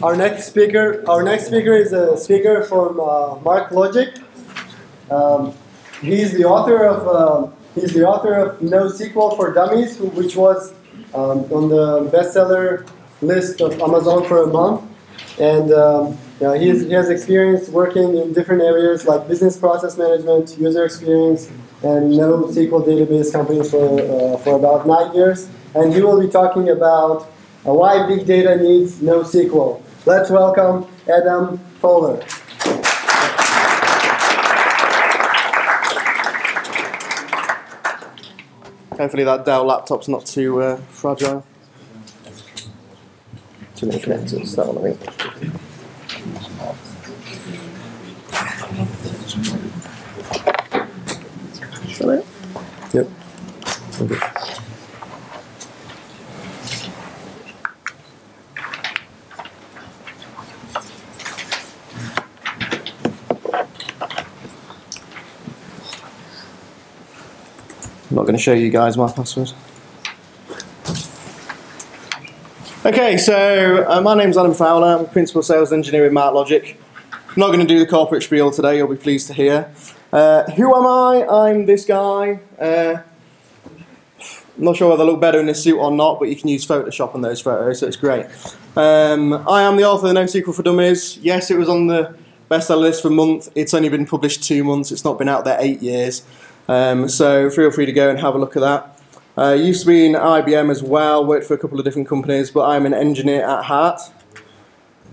Our next speaker is a speaker from Mark Logic. He's the author of NoSQL for Dummies, which was on the bestseller list of Amazon for a month. And he has experience working in different areas like business process management, user experience, and NoSQL database companies for about 9 years. And he will be talking about why big data needs NoSQL. Let's welcome AdamFowler. Hopefully that Dell laptop's not too fragile. Too many connectors, that one I think. Is that it? Yep. Okay. I'm not going to show you guys my password. Okay, so my name's AdamFowler. I'm a Principal Sales Engineer in Mark Logic. I'm not going to do the corporate spiel today, you'll be pleased to hear. Who am I? I'm this guy. I'm not sure whether I look better in a suit or not, but you can use Photoshop on those photos, so it's great. I am the author of NoSQL for Dummies. Yes, it was on the bestseller list for a month. It's only been published 2 months. It's not been out there 8 years. So feel free to go and have a look at that. I used to be in IBM as well, worked for a couple of different companies, but I'm an engineer at heart.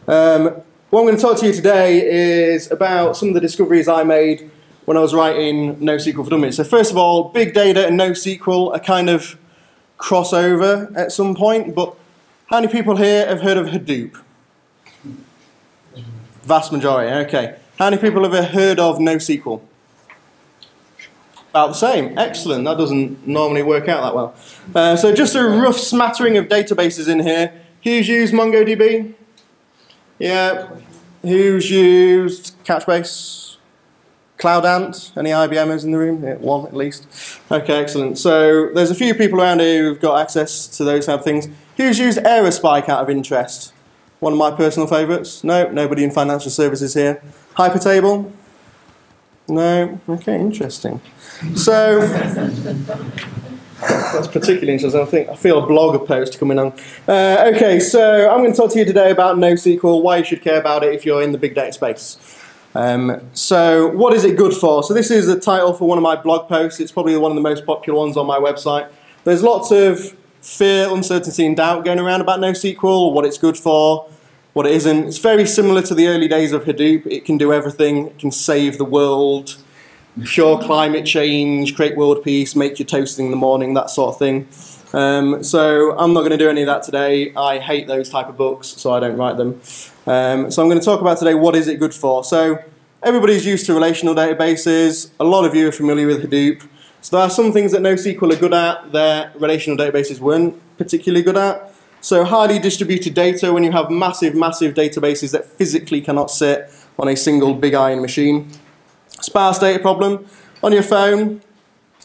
What I'm going to talk to you today is about some of the discoveries I made when I was writing NoSQL for Dummies. So first of all, big data and NoSQL are kind of crossover at some point, but how many people here have heard of Hadoop? Vast majority, okay. How many people have heard of NoSQL? About the same. Excellent. That doesn't normally work out that well. So just a rough smattering of databases in here. Who's used MongoDB? Yeah. Who's used Couchbase? CloudAnt? Any IBMers in the room? Yeah, one at least. Okay, excellent. So there's a few people around here who've got access to those type of things. Who's used Aerospike out of interest? One of my personal favourites? No, nobody in financial services here. Hypertable? No? Okay, interesting. So, that's particularly interesting. I feel a blog post coming on. Okay, so I'm going to talk to you today about NoSQL, why you should care about it if you're in the big data space. So, what is it good for? So this is the title for one of my blog posts. It's probably one of the most popular ones on my website. There's lots of fear, uncertainty and doubt going around about NoSQL, what it's good for, what it isn't. It's very similar to the early days of Hadoop. It can do everything. It can save the world, cure climate change, create world peace, make your toast in the morning, that sort of thing. So I'm not going to do any of that today. I hate those type of books, so I don't write them. So I'm going to talk about today what is it good for. So everybody's used to relational databases. A lot of you are familiar with Hadoop. So there are some things that NoSQL are good at that relational databases weren't particularly good at. So highly distributed data, when you have massive, massive databases that physically cannot sit on a single big iron machine. Sparse data problem. On your phone,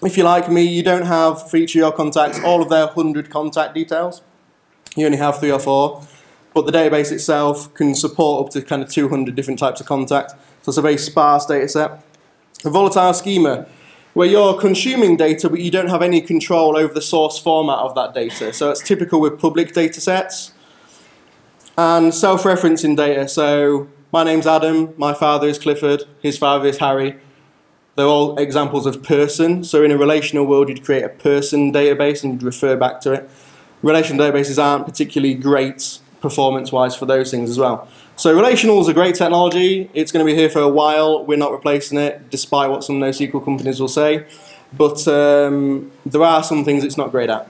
if you're like me, you don't have for each of your contacts all of their 100 contact details. You only have 3 or 4. But the database itself can support up to kind of 200 different types of contact. So it's a very sparse data set. A volatile schema, where you're consuming data but you don't have any control over the source format of that data. So it's typical with public data sets. And self-referencing data. So my name's Adam, my father is Clifford, his father is Harry. They're all examples of person. So in a relational world you'd create a person database and you'd refer back to it. Relational databases aren't particularly great performance-wise for those things as well. So relational is a great technology. It's going to be here for a while. We're not replacing it, despite what some NoSQL companies will say. But there are some things it's not great at.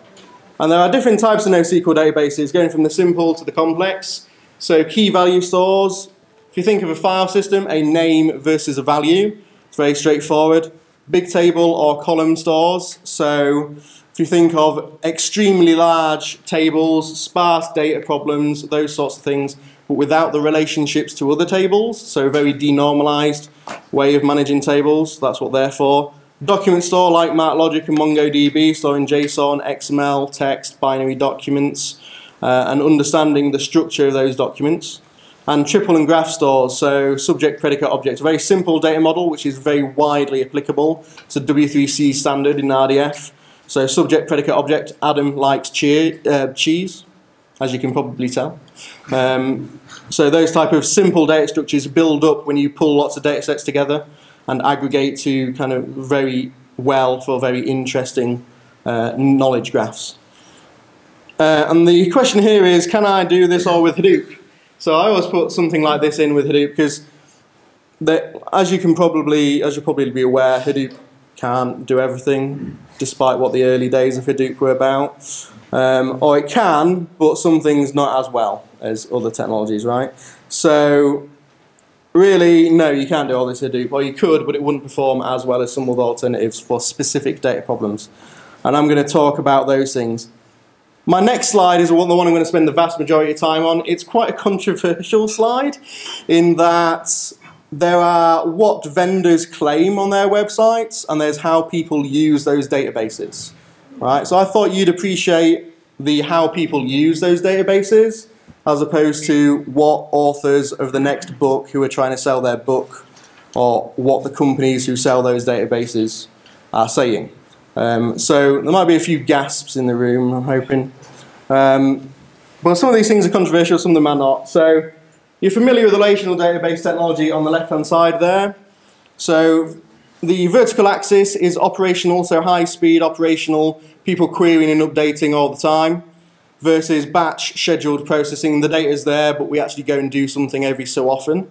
And there are different types of NoSQL databases, going from the simple to the complex. So key value stores. If you think of a file system, a name versus a value, it's very straightforward. Big table or column stores. So if you think of extremely large tables, sparse data problems, those sorts of things, but without the relationships to other tables, so a very denormalized way of managing tables, that's what they're for. Document store like Mark Logic and MongoDB, storing JSON, XML, text, binary documents. and understanding the structure of those documents. And triple and graph stores, so subject, predicate, object. A very simple data model, which is very widely applicable. It's a W3C standard in RDF. So subject, predicate, object. Adam likes cheese, as you can probably tell. So those type of simple data structures build up when you pull lots of data sets together and aggregate to kind of very well for very interesting knowledge graphs. And the question here is, can I do this all with Hadoop? So I always put something like this in with Hadoop because, as you'll probably be aware, Hadoop can't do everything, despite what the early days of Hadoop were about. Or it can, but some things not as well as other technologies, right? So really, no, you can't do all this Hadoop. Or you could, but it wouldn't perform as well as some other alternatives for specific data problems. And I'm going to talk about those things. My next slide is the one I'm going to spend the vast majority of time on. It's quite a controversial slide in that there are what vendors claim on their websites and there's how people use those databases. Right? So I thought you'd appreciate the how people use those databases as opposed to what authors of the next book who are trying to sell their book or what the companies who sell those databases are saying. So there might be a few gasps in the room, I'm hoping. But some of these things are controversial, some of them are not. So you're familiar with relational database technology on the left-hand side there. So the vertical axis is operational, so high-speed operational, people querying and updating all the time, versus batch scheduled processing. The data's there, but we actually go and do something every so often.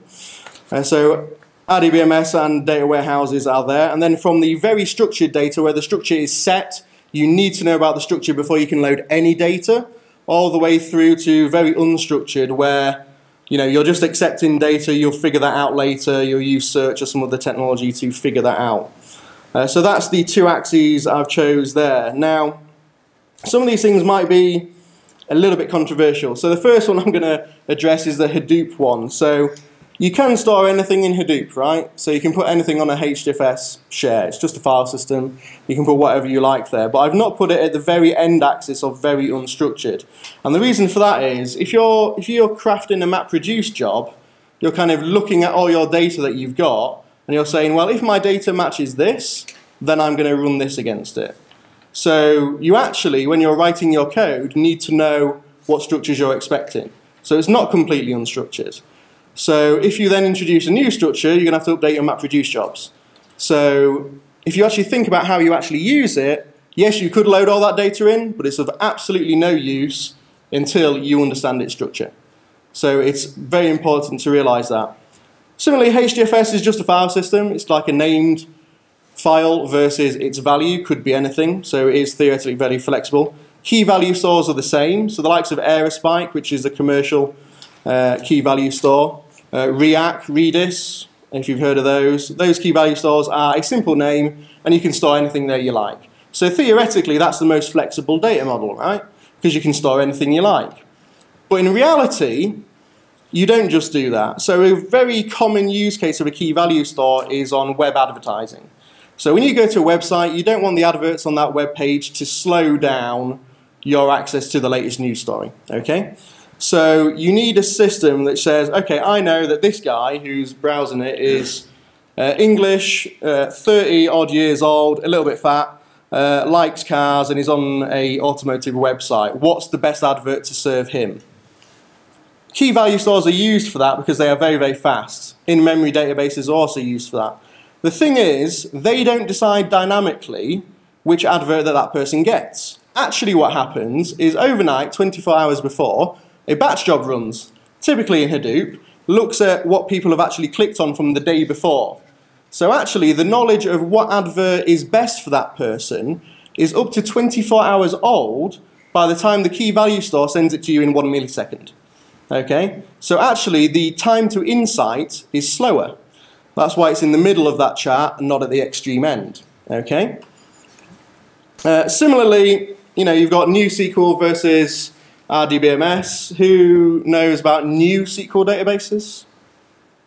So RDBMS and data warehouses are there, and then from the very structured data where the structure is set, you need to know about the structure before you can load any data, all the way through to very unstructured where you're just accepting data, you'll figure that out later, you'll use search or some other technology to figure that out. So that's the two axes I've chose there. Now, some of these things might be a little bit controversial. So the first one I'm going to address is the Hadoop one. So you can store anything in Hadoop, right? So you can put anything on a HDFS share. It's just a file system. You can put whatever you like there. But I've not put it at the very end axis of very unstructured. And the reason for that is if you're crafting a MapReduce job, you're kind of looking at all your data that you've got and you're saying, well, if my data matches this, then I'm going to run this against it. So you actually, when you're writing your code, need to know what structures you're expecting. So it's not completely unstructured. So if you then introduce a new structure, you're going to have to update your MapReduce jobs. So if you actually think about how you actually use it, yes, you could load all that data in, but it's of absolutely no use until you understand its structure. So it's very important to realize that. Similarly, HDFS is just a file system. It's like a named file versus its value could be anything. So it is theoretically very flexible. Key value stores are the same. So the likes of Aerospike, which is a commercial key value store. React, Redis, if you've heard of those key value stores are a simple name and you can store anything there you like. So theoretically that's the most flexible data model, right? Because you can store anything you like. But in reality, you don't just do that. So a very common use case of a key value store is on web advertising. So when you go to a website, you don't want the adverts on that web page to slow down your access to the latest news story, okay? So you need a system that says, okay, I know that this guy who's browsing it is English, 30 odd years old, a little bit fat, likes cars and is on a automotive website. What's the best advert to serve him? Key value stores are used for that because they are very, very fast. In-memory databases are also used for that. The thing is, they don't decide dynamically which advert that person gets. Actually what happens is overnight, 24 hours before, a batch job runs, typically in Hadoop, looks at what people have actually clicked on from the day before. So actually the knowledge of what advert is best for that person is up to 24 hours old by the time the key value store sends it to you in 1 millisecond. Okay? So actually the time to insight is slower. That's why it's in the middle of that chart and not at the extreme end. Okay? Similarly, you've got NewSQL versus RDBMS. Who knows about new SQL databases?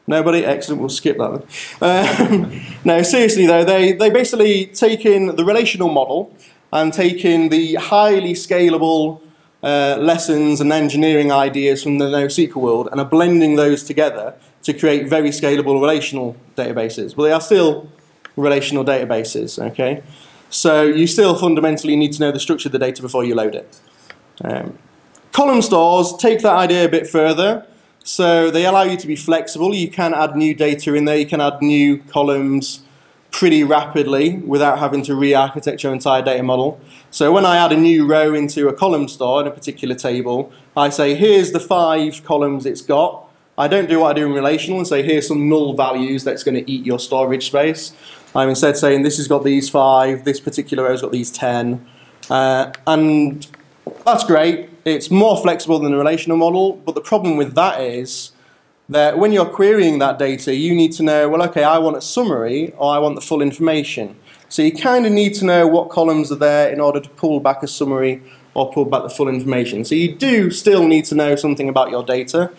Nobody? Excellent, we'll skip that one. No, seriously though, they basically take in the relational model and take in the highly scalable lessons and engineering ideas from the NoSQL world and are blending those together to create very scalable relational databases. Well, they are still relational databases, okay? So you still fundamentally need to know the structure of the data before you load it. Column stores take that idea a bit further. So they allow you to be flexible. You can add new data in there. You can add new columns pretty rapidly without having to re-architect your entire data model. So when I add a new row into a column store in a particular table, I say, here's the 5 columns it's got. I don't do what I do in relational and say, here's some null values that's going to eat your storage space. I'm instead saying, this has got these 5, this particular row's got these 10. And that's great. It's more flexible than a relational model, but the problem with that is that when you're querying that data, you need to know, well, okay, I want a summary or I want the full information. So you kind of need to know what columns are there in order to pull back a summary or pull back the full information. So you do still need to know something about your data.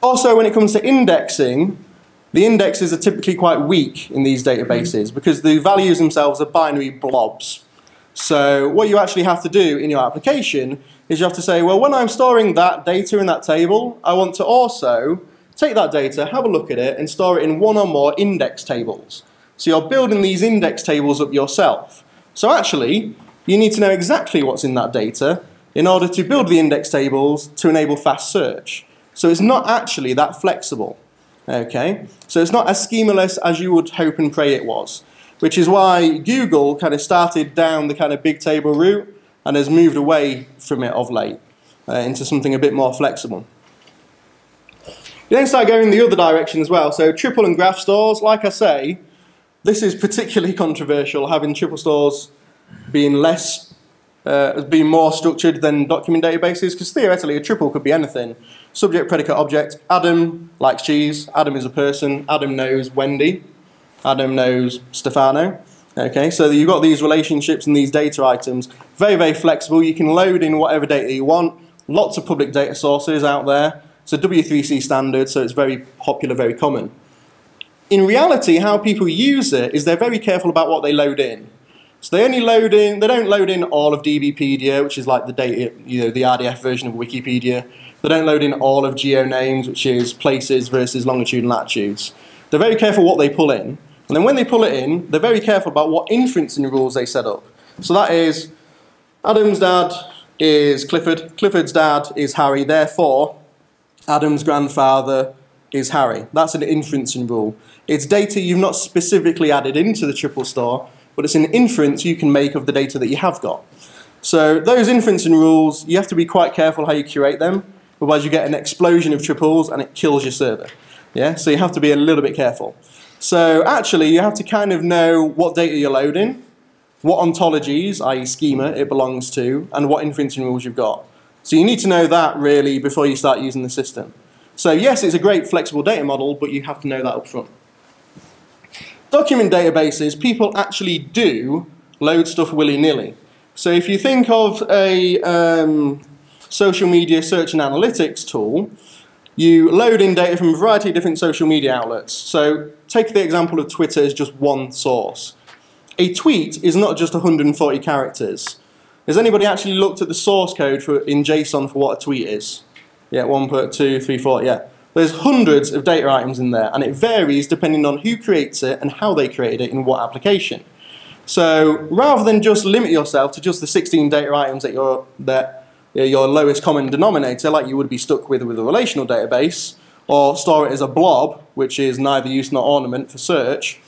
Also, when it comes to indexing, the indexes are typically quite weak in these databases because the values themselves are binary blobs. So what you actually have to do in your application is you have to say, well, when I'm storing that data in that table, I want to also take that data, have a look at it, and store it in one or more index tables. So you're building these index tables up yourself. So actually, you need to know exactly what's in that data in order to build the index tables to enable fast search. So it's not actually that flexible. Okay? So it's not as schemaless as you would hope and pray it was. Which is why Google kind of started down the kind of big table route and has moved away from it of late into something a bit more flexible. You then start going the other direction as well. So triple and graph stores, like I say, this is particularly controversial, having triple stores being more structured than document databases, because theoretically a triple could be anything. Subject, predicate, object. Adam likes cheese. Adam is a person. Adam knows Wendy. Adam knows Stefano. Okay, so you've got these relationships and these data items. Very, very flexible. You can load in whatever data you want. Lots of public data sources out there. It's a W3C standard, so it's very popular, very common. In reality, how people use it is they're very careful about what they load in. So they only load in, they don't load in all of DBpedia, which is like the data, the RDF version of Wikipedia. They don't load in all of GeoNames, which is places versus longitude and latitudes. They're very careful what they pull in. And then when they pull it in, they're very careful about what inferencing rules they set up. So that is, Adam's dad is Clifford, Clifford's dad is Harry, therefore Adam's grandfather is Harry. That's an inferencing rule. It's data you've not specifically added into the triple store, but it's an inference you can make of the data that you have got. So those inferencing rules, you have to be quite careful how you curate them, otherwise you get an explosion of triples and it kills your server. Yeah? So you have to be a little bit careful. So actually, you have to kind of know what data you're loading, what ontologies, i.e. schema, it belongs to, and what inferencing rules you've got. So you need to know that, really, before you start using the system. So yes, it's a great flexible data model, but you have to know that up front. Document databases, people actually do load stuff willy-nilly. So if you think of a social media search and analytics tool, you load in data from a variety of different social media outlets. So take the example of Twitter as just one source. A tweet is not just 140 characters. Has anybody actually looked at the source code in JSON for what a tweet is? Yeah, 1, 2, 3, 4, yeah. There's hundreds of data items in there, and it varies depending on who creates it and how they created it in what application. So rather than just limit yourself to just the 16 data items that your lowest common denominator, like you would be stuck with a relational database, or store it as a blob, which is neither use nor ornament for search,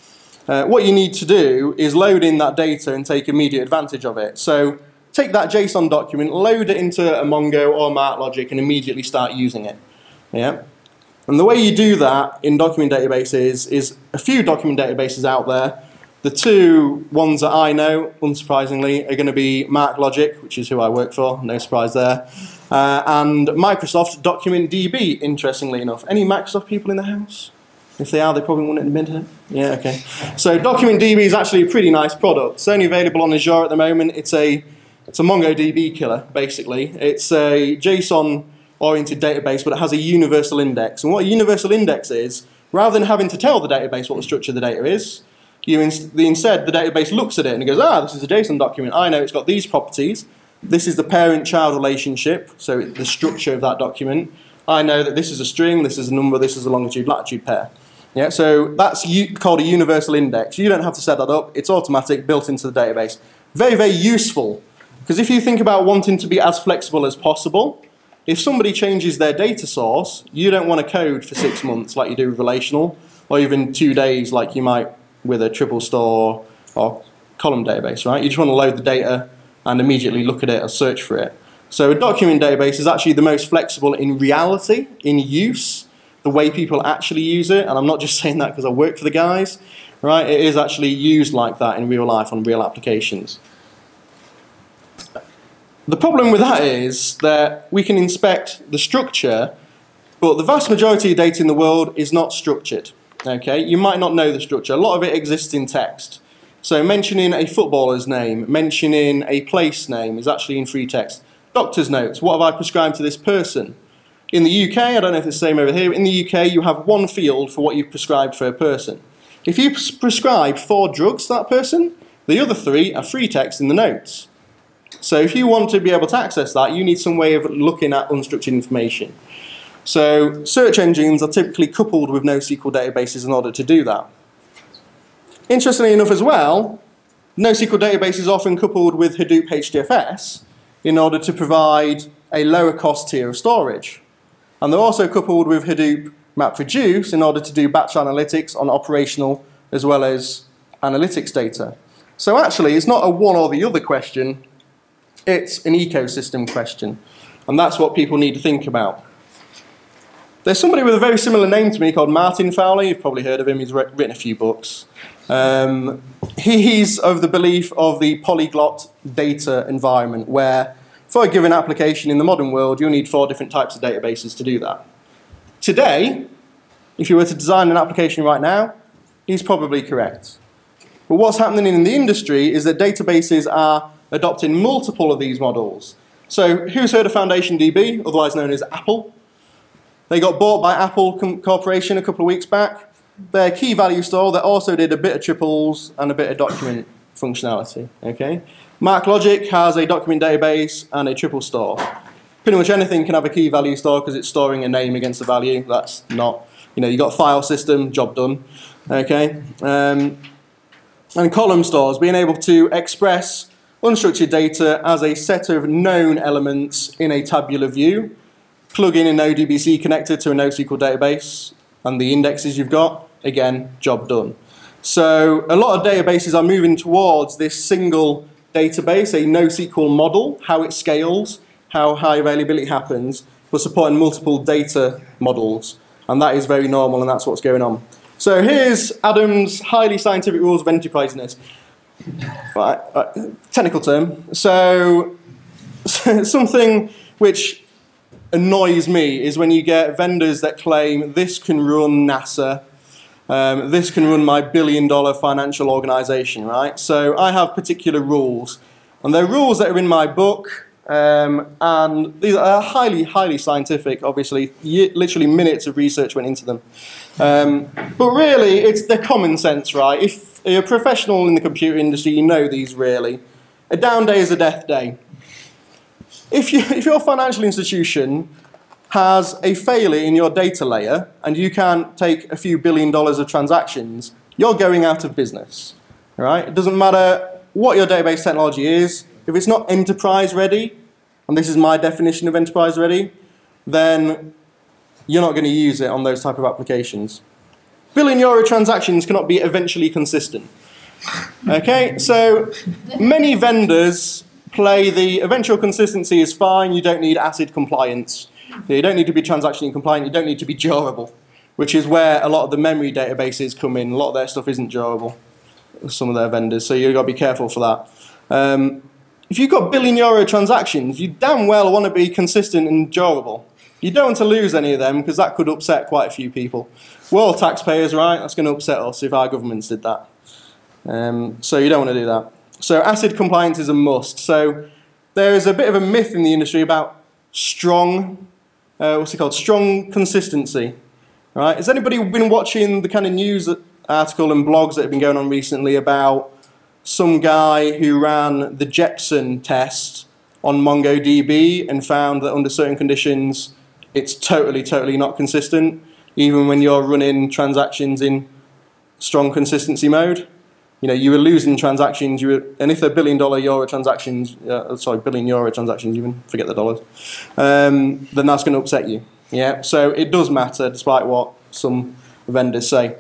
what you need to do is load in that data and take immediate advantage of it. So take that JSON document, load it into a Mongo or MarkLogic, and immediately start using it. Yeah? And the way you do that in document databases is a few document databases out there. The two ones that I know, unsurprisingly, are going to be MarkLogic, which is who I work for, no surprise there, and Microsoft Document DB, interestingly enough. Any Microsoft people in the house? If they are, they probably won't admit it. Yeah, okay. So Document DB is actually a pretty nice product. It's only available on Azure at the moment. It's a MongoDB killer, basically. It's a JSON-oriented database, but it has a universal index. And what a universal index is, rather than having to tell the database what the structure of the data is, instead, the database looks at it and it goes, this is a JSON document. I know it's got these properties. This is the parent-child relationship, so the structure of that document. I know that this is a string, this is a number, this is a longitude-latitude pair. Yeah, so that's called a universal index. You don't have to set that up. It's automatic, built into the database. Very, very useful. Because if you think about wanting to be as flexible as possible, if somebody changes their data source, you don't want to code for 6 months like you do with relational, or even 2 days like you might with a triple store or column database, right? You just want to load the data and immediately look at it or search for it. So a document database is actually the most flexible in reality, in use, the way people actually use it. And I'm not just saying that because I work for the guys, right? It is actually used like that in real life on real applications. The problem with that is that we can inspect the structure, but the vast majority of data in the world is not structured. Okay? You might not know the structure. A lot of it exists in text. So mentioning a footballer's name, mentioning a place name is actually in free text. Doctor's notes, what have I prescribed to this person? In the UK, I don't know if it's the same over here, in the UK you have one field for what you've prescribed for a person. If you prescribe 4 drugs to that person, the other 3 are free text in the notes. So if you want to be able to access that, you need some way of looking at unstructured information. So search engines are typically coupled with NoSQL databases in order to do that. Interestingly enough as well, NoSQL databases are often coupled with Hadoop HDFS in order to provide a lower cost tier of storage. And they're also coupled with Hadoop MapReduce in order to do batch analytics on operational as well as analytics data. So actually, it's not a one or the other question, it's an ecosystem question. And that's what people need to think about. There's somebody with a very similar name to me called AdamFowler. You've probably heard of him, he's written a few books. He's of the belief of the polyglot data environment, where for a given application in the modern world, you'll need 4 different types of databases to do that. Today, if you were to design an application right now, he's probably correct. But what's happening in the industry is that databases are adopting multiple of these models. So who's heard of FoundationDB, otherwise known as Apple? They got bought by Apple Corporation a couple of weeks back. Their key value store that also did a bit of triples and a bit of document functionality. Okay? MarkLogic has a document database and a triple store. Pretty much anything can have a key value store because it's storing a name against a value. That's not, you got a file system, job done. Okay? And column stores, being able to express unstructured data as a set of known elements in a tabular view, plug in an ODBC connector to a NoSQL database, and the indexes you've got, again, job done. So a lot of databases are moving towards this single database, a NoSQL model, how it scales, how high availability happens, but supporting multiple data models. And that is very normal, and that's what's going on. So here's Adam's highly scientific rules of enterpriseness. Right, technical term. So something which annoys me is when you get vendors that claim this can run NASA, this can run my billion-dollar financial organization, right? So I have particular rules, and they're rules that are in my book, and these are highly, highly scientific, obviously. Literally minutes of research went into them. But really, they're common sense, right? If you're a professional in the computer industry, you know these really. A down day is a death day. If your financial institution has a failure in your data layer and you can't take a few $1 billion of transactions, you're going out of business. Right? It doesn't matter what your database technology is. If it's not enterprise ready, and this is my definition of enterprise ready, then you're not going to use it on those type of applications. €1 billion transactions cannot be eventually consistent. Okay, so many vendors play the eventual consistency is fine, you don't need ACID compliance. You don't need to be transaction compliant, you don't need to be durable, which is where a lot of the memory databases come in. A lot of their stuff isn't durable, some of their vendors, so you've got to be careful for that. If you've got €1 billion transactions, you damn well want to be consistent and durable. You don't want to lose any of them because that could upset quite a few people. We're all taxpayers, right? That's going to upset us if our governments did that. So you don't want to do that. So ACID compliance is a must. So there is a bit of a myth in the industry about strong, strong consistency. Right? Has anybody been watching the kind of news article and blogs that have been going on recently about some guy who ran the Jepsen test on MongoDB and found that under certain conditions it's totally not consistent, even when you're running transactions in strong consistency mode. You were losing transactions, and if they're billion-euro transactions, billion-euro transactions even, forget the dollars, then that's going to upset you. Yeah, so it does matter, despite what some vendors say.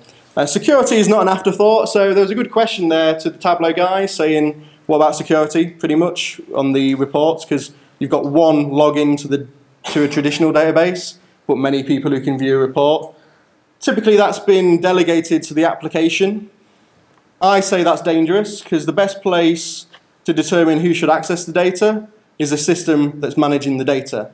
Security is not an afterthought, so there was a good question there to the Tableau guys saying, what about security, pretty much, on the reports, because you've got one login to a traditional database, but many people who can view a report. Typically that's been delegated to the application. I say that's dangerous, because the best place to determine who should access the data is the system that's managing the data,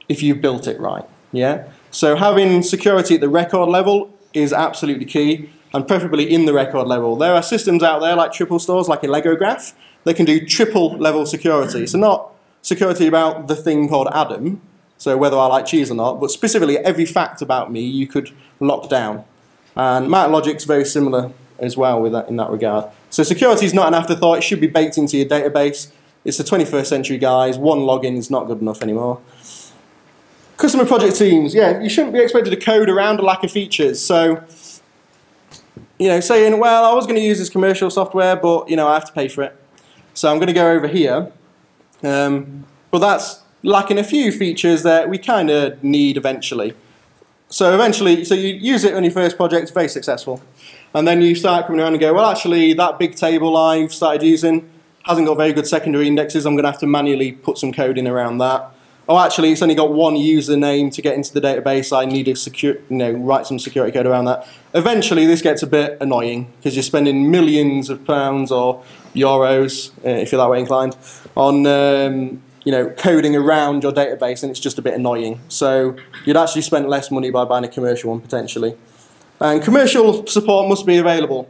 if you've built it right. Yeah? So having security at the record level is absolutely key, and preferably in the record level. There are systems out there like triple stores, like a Lego graph, that can do triple level security. So not security about the thing called Adam, so whether I like cheese or not, but specifically every fact about me you could lock down. And MathLogic's very similar as well with that, in that regard. So security is not an afterthought, it should be baked into your database. It's the 21st century, guys. One login is not good enough anymore. Customer project teams, yeah, you shouldn't be expected to code around a lack of features. So, saying, well, I was going to use this commercial software, but, I have to pay for it. So I'm going to go over here. But that's lacking a few features that we kind of need eventually. So you use it on your first project, it's very successful. And then you start coming around and go, well, actually, that big table I've started using hasn't got very good secondary indexes. I'm going to have to manually put some code in around that. Oh, actually, it's only got one username to get into the database. I need to write some security code around that. Eventually, this gets a bit annoying because you're spending millions of pounds or euros, if you're that way inclined, on coding around your database, and it's just a bit annoying. So you'd actually spend less money by buying a commercial one potentially. And commercial support must be available.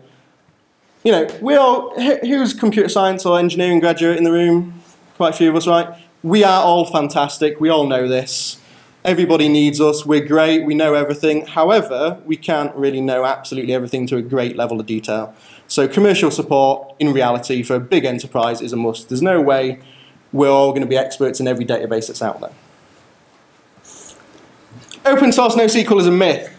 Who's computer science or engineering graduate in the room? Quite a few of us, right? We are all fantastic, we all know this. Everybody needs us, we're great, we know everything. However, we can't really know absolutely everything to a great level of detail. So commercial support, in reality, for a big enterprise is a must. There's no way we're all going to be experts in every database that's out there. Open source NoSQL is a myth.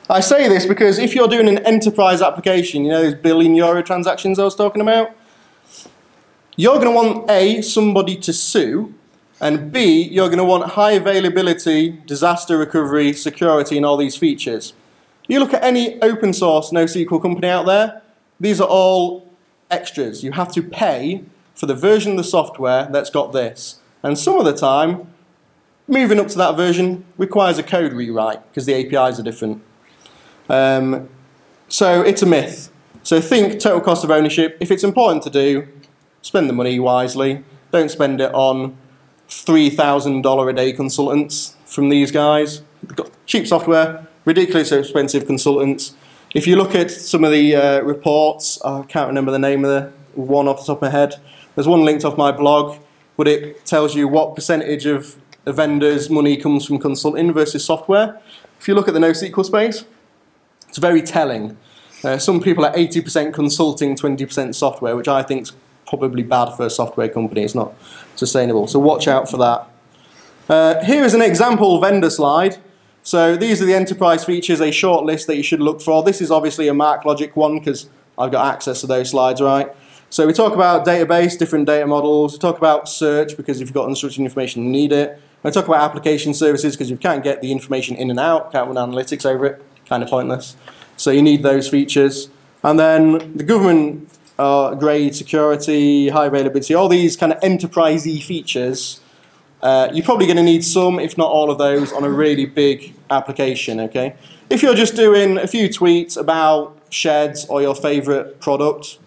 I say this because if you're doing an enterprise application, those billion-euro transactions I was talking about, you're going to want A, somebody to sue, and B, you're going to want high availability, disaster recovery, security, and all these features. You look at any open source NoSQL company out there, these are all extras. You have to pay for the version of the software that's got this. And some of the time, moving up to that version requires a code rewrite because the APIs are different. So it's a myth. So think total cost of ownership. If it's important to do, spend the money wisely. Don't spend it on $3,000 a day consultants from these guys. They've got cheap software, ridiculously expensive consultants. If you look at some of the reports, I can't remember the name of the one off the top of my head. There's one linked off my blog, but it tells you what percentage of a vendor's money comes from consulting versus software. If you look at the NoSQL space, it's very telling. Some people are 80% consulting, 20% software, which I think is probably bad for a software company. It's not sustainable. So watch out for that. Here is an example vendor slide. So these are the enterprise features, a short list that you should look for. This is obviously a MarkLogic one because I've got access to those slides, right? So we talk about database, different data models. We talk about search because if you've got unstructured information, you need it. We talk about application services because you can't get the information in and out, can't run analytics over it, kind of pointless. So you need those features. And then the government grade, security, high availability, all these kind of enterprise-y features. You're probably going to need some, if not all of those, on a really big application, okay? If you're just doing a few tweets about sheds or your favorite product,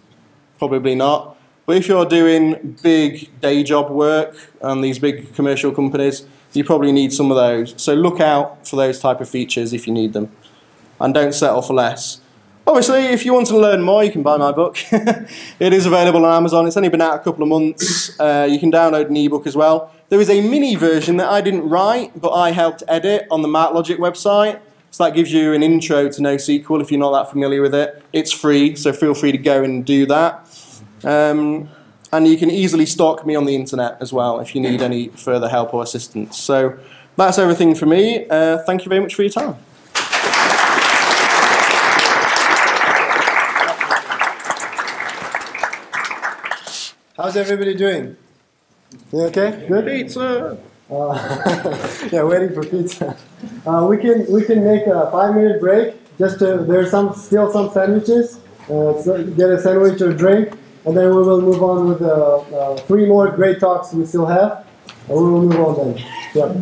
probably not. But if you're doing big day job work on these big commercial companies, you probably need some of those. So look out for those type of features if you need them. And don't settle for less. Obviously, if you want to learn more, you can buy my book. It is available on Amazon. It's only been out a couple of months. You can download an ebook as well. There is a mini version that I didn't write, but I helped edit on the MarkLogic website. So that gives you an intro to NoSQL if you're not that familiar with it. It's free, so feel free to go and do that. And and you can easily stalk me on the internet as well if you need any further help or assistance. So that's everything for me. Thank you very much for your time. How's everybody doing? You okay? Good? Pizza! Yeah, waiting for pizza. We can make a 5-minute break. Just there's still some sandwiches. So get a sandwich or drink, and then we will move on with 3 more great talks we still have. And we will move on then. Yep.